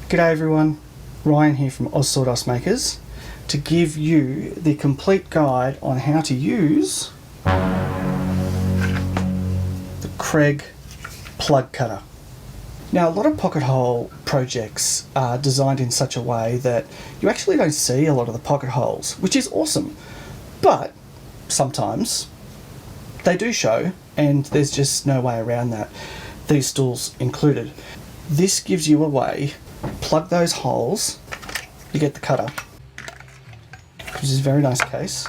G'day everyone, Ryan here from Oz Sawdust Makers to give you the complete guide on how to use the Kreg Plug Cutter. Now, a lot of pocket hole projects are designed in such a way that you actually don't see a lot of the pocket holes, which is awesome, but sometimes they do show and there's just no way around that, these tools included. This gives you a way to plug those holes. You get the cutter, which is a very nice case.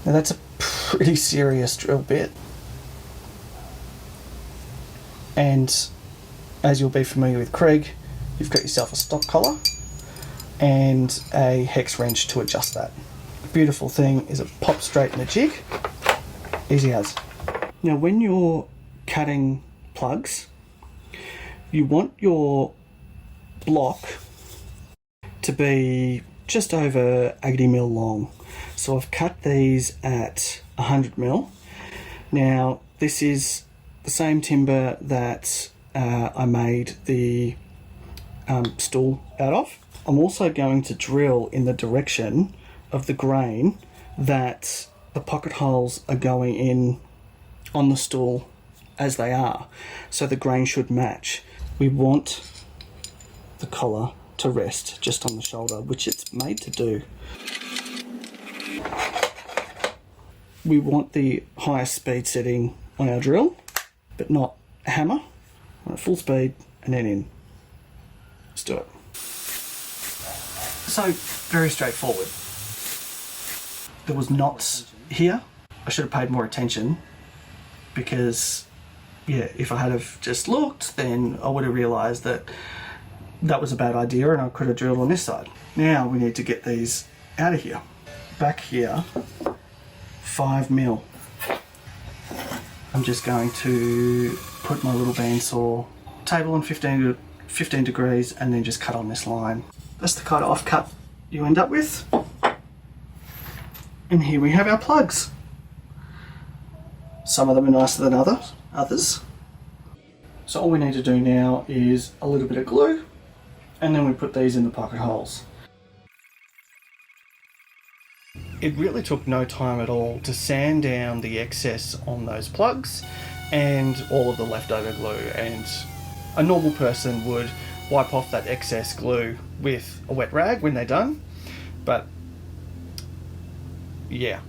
Now that's a pretty serious drill bit, and as you'll be familiar with Kreg, you've got yourself a stock collar and a hex wrench to adjust that. The beautiful thing is it pops straight in the jig, easy as. Now when you're cutting plugs, you want your block to be just over 80mm long. So I've cut these at 100mm. Now this is the same timber that I made the stool out of. I'm also going to drill in the direction of the grain that the pocket holes are going in on the stool as they are, so the grain should match. We want the collar to rest just on the shoulder, which it's made to do. We want the highest speed setting on our drill, but not a hammer. Full speed and then in. Let's do it. So, very straightforward. There was knots here. I should have paid more attention because, yeah, if I had have just looked, then I would have realised that that was a bad idea and I could have drilled on this side. Now we need to get these out of here. Back here, 5mm. I'm just going to put my little bandsaw table on 15 degrees and then just cut on this line. That's the kind of offcut you end up with. And here we have our plugs. Some of them are nicer than others. So all we need to do now is a little bit of glue, and then we put these in the pocket holes. It really took no time at all to sand down the excess on those plugs and all of the leftover glue, and a normal person would wipe off that excess glue with a wet rag when they're done, but yeah.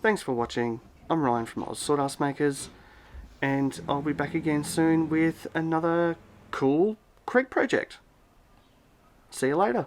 Thanks for watching. I'm Ryan from Oz Sawdust Makers, and I'll be back again soon with another cool Kreg project. See you later.